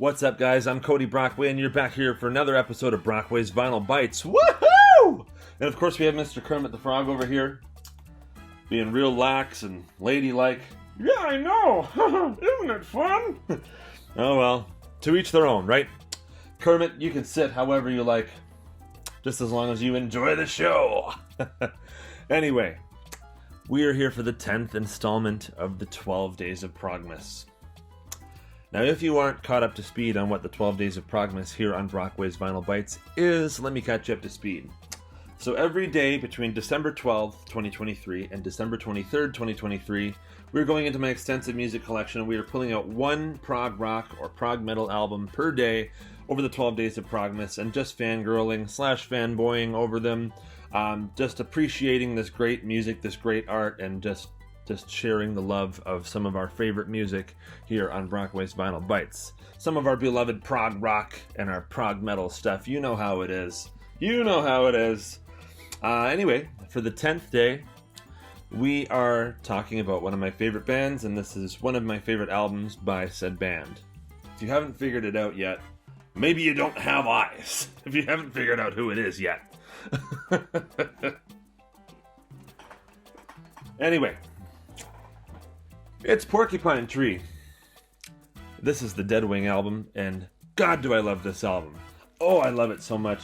What's up, guys? I'm Cody Brockway, and you're back here for another episode of Brockway's Vinyl Bytes. Woohoo! And of course, we have Mr. Kermit the Frog over here, being real lax and ladylike. Yeah, I know! Isn't it fun? Oh well, to each their own, right? Kermit, you can sit however you like, just as long as you enjoy the show. Anyway, we are here for the 10th installment of the 12 Days of Progmas. Now, if you aren't caught up to speed on what the 12 Days of Progmas here on Brockway's Vinyl Bytes is, let me catch you up to speed. So every day between December 12th, 2023 and December 23rd, 2023, we're going into my extensive music collection and we are pulling out one prog rock or prog metal album per day over the 12 Days of Progmas and just fangirling / fanboying over them, just appreciating this great music, this great art, and just sharing the love of some of our favorite music here on Brockway's Vinyl Bytes. Some of our beloved prog rock and our prog metal stuff. You know how it is. You know how it is. Anyway, for the 10th day, we are talking about one of my favorite bands, and this is one of my favorite albums by said band. If you haven't figured it out yet, maybe you don't have eyes. If you haven't figured out who it is yet. Anyway, it's Porcupine Tree. This is the Deadwing album, and God, do I love this album. Oh, I love it so much.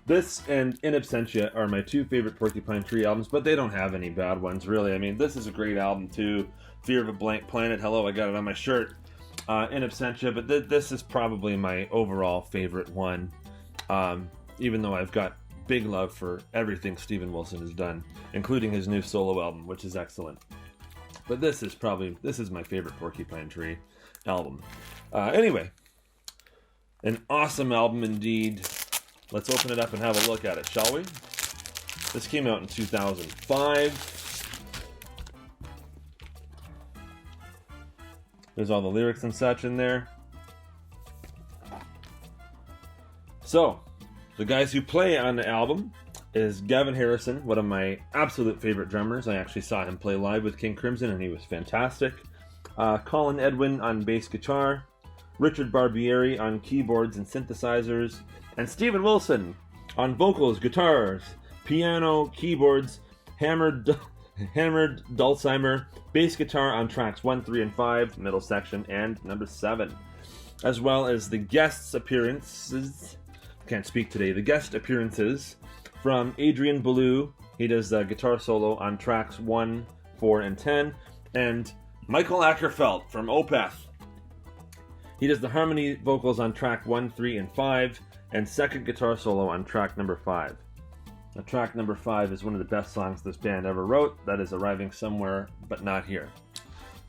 This and In Absentia are my two favorite Porcupine Tree albums, but they don't have any bad ones, really. I mean, this is a great album, too. Fear of a Blank Planet. Hello, I got it on my shirt. In Absentia, but this is probably my overall favorite one, even though I've got big love for everything Steven Wilson has done, including his new solo album, which is excellent. But this is my favorite Porcupine Tree album. Anyway, an awesome album indeed. Let's open it up and have a look at it, shall we? This came out in 2005. There's all the lyrics and such in there. So, the guys who play on the album is Gavin Harrison, one of my absolute favorite drummers. I actually saw him play live with King Crimson, and he was fantastic. Colin Edwin on bass guitar, Richard Barbieri on keyboards and synthesizers, and Steven Wilson on vocals, guitars, piano, keyboards, hammered dulcimer, bass guitar on tracks 1, 3, and 5, middle section, and number 7. As well as the guest appearances from Adrian Ballou. He does the guitar solo on tracks 1, 4, and 10. And Michael Ackerfeld from Opeth. He does the harmony vocals on track 1, 3, and 5, and second guitar solo on track number 5. Now, track number 5 is one of the best songs this band ever wrote. That is Arriving Somewhere, But Not Here.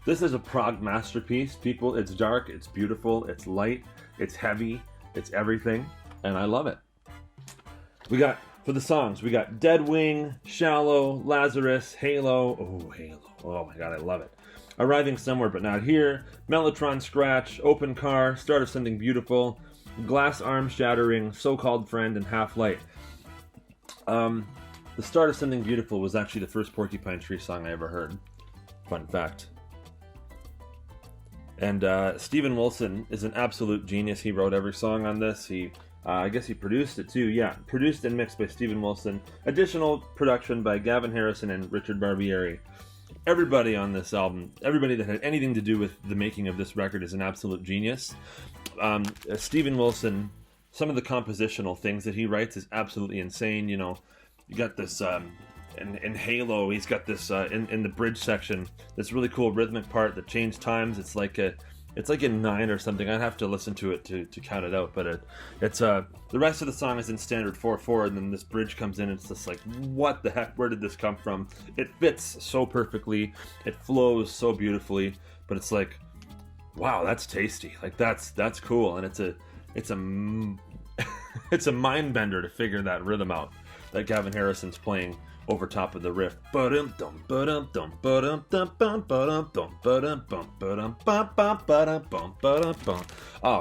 This is a prog masterpiece, people. It's dark, it's beautiful, it's light, it's heavy, it's everything, and I love it. For the songs, we got Deadwing, Shallow, Lazarus, Halo. Oh, Halo. Oh my God, I love it. Arriving Somewhere But Not Here, Mellotron Scratch, Open Car, Start of Something Beautiful, Glass Arm Shattering, So-Called Friend, and Half Light. The Start of Something Beautiful was actually the first Porcupine Tree song I ever heard. Fun fact. And Steven Wilson is an absolute genius. He wrote every song on this. I guess he produced it too. Yeah, produced and mixed by Steven Wilson. Additional production by Gavin Harrison and Richard Barbieri. Everybody on this album, everybody that had anything to do with the making of this record is an absolute genius. Steven Wilson, some of the compositional things that he writes is absolutely insane. You know, you got this in Halo, he's got this in the bridge section, this really cool rhythmic part that changed times. It's like in 9 or something. I'd have to listen to it to count it out, but it's the rest of the song is in standard 4/4, and then this bridge comes in and it's just like, what the heck, where did this come from? It fits so perfectly, it flows so beautifully, but it's like, wow, that's tasty. Like that's cool, and it's a it's a mind bender to figure that rhythm out that Gavin Harrison's playing over top of the riff. Oh,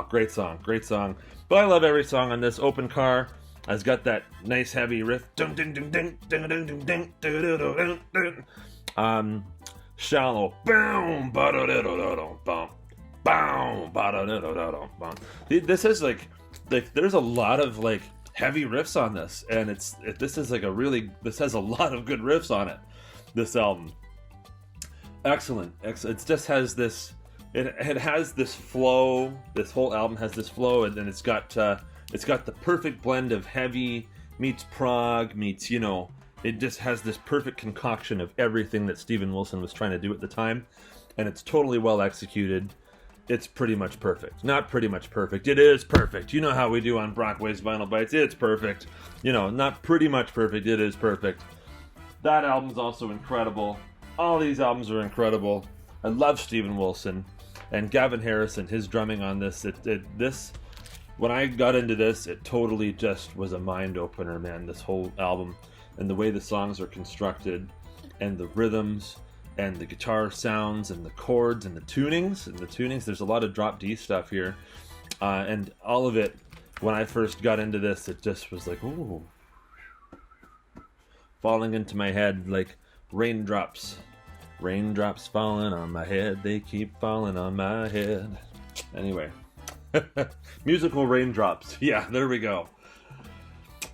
great song. But I love every song on this. Open Car has got that nice heavy riff. Shallow. bow, this is like there's a lot of like heavy riffs on this, and this has a lot of good riffs on it. This album, excellent. It just has this. It has this flow. This whole album has this flow, and then it's got the perfect blend of heavy meets prog meets, it just has this perfect concoction of everything that Steven Wilson was trying to do at the time, and it's totally well executed. It's pretty much perfect. Not pretty much perfect. It is perfect. You know how we do on Brockway's Vinyl Bytes. It's perfect. Not pretty much perfect. It is perfect. That album's also incredible. All these albums are incredible. I love Steven Wilson and Gavin Harrison. His drumming on this. When I got into this, it totally just was a mind opener, man. This whole album and the way the songs are constructed, and the rhythms, and the guitar sounds, and the chords, and the tunings. There's a lot of drop D stuff here, and all of it. When I first got into this, it just was like, ooh, falling into my head like raindrops. Raindrops falling on my head, they keep falling on my head. Anyway. Musical raindrops. Yeah, there we go.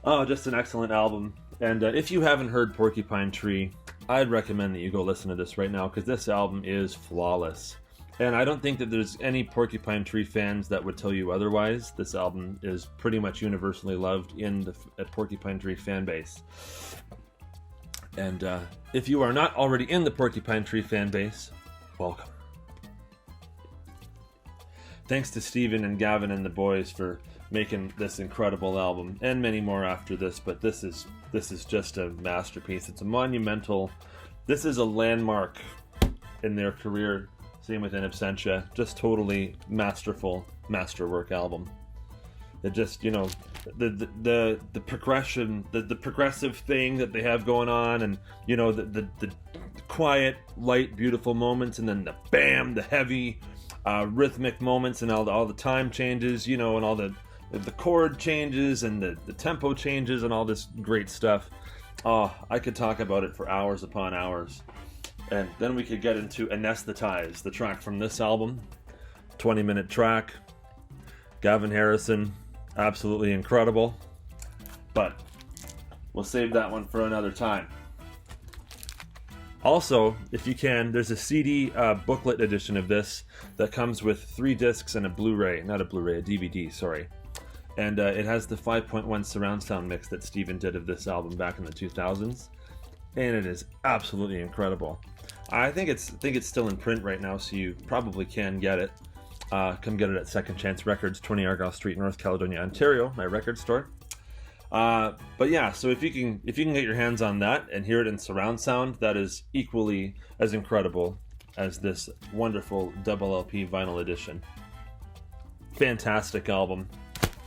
Oh, just an excellent album. And if you haven't heard Porcupine Tree, I'd recommend that you go listen to this right now, because this album is flawless. And I don't think that there's any Porcupine Tree fans that would tell you otherwise. This album is pretty much universally loved in the Porcupine Tree fan base. And if you are not already in the Porcupine Tree fan base, welcome. Thanks to Steven and Gavin and the boys for making this incredible album, and many more after this, but this is just a masterpiece. It's a monumental, this is a landmark in their career. Same with In Absentia, just totally masterful masterwork album. It just, the progression, the progressive thing that they have going on, and the quiet, light, beautiful moments, and then the heavy rhythmic moments, and all the time changes, and all the chord changes, and the tempo changes, and all this great stuff. Oh, I could talk about it for hours upon hours. And then we could get into Anesthetize, the track from this album. 20-minute track. Gavin Harrison, absolutely incredible. But we'll save that one for another time. Also, if you can, there's a CD booklet edition of this that comes with 3 discs and a Blu-ray. Not a Blu-ray, a DVD, sorry. And it has the 5.1 surround sound mix that Steven did of this album back in the 2000s. And it is absolutely incredible. I think it's still in print right now, so you probably can get it. Come get it at Second Chance Records, 20 Argyle Street, North Caledonia, Ontario, my record store. But yeah, so if you can get your hands on that and hear it in surround sound, that is equally as incredible as this wonderful double LP vinyl edition. Fantastic album.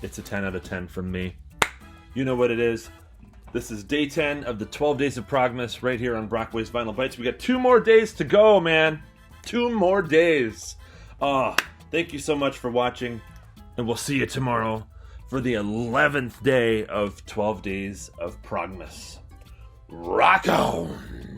It's a 10 out of 10 from me. You know what it is. This is day 10 of the 12 Days of Progmas right here on Brockway's Vinyl Bytes. We got 2 more days to go, man. 2 more days. Thank you so much for watching, and we'll see you tomorrow for the 11th day of 12 Days of Progmas. Rock on!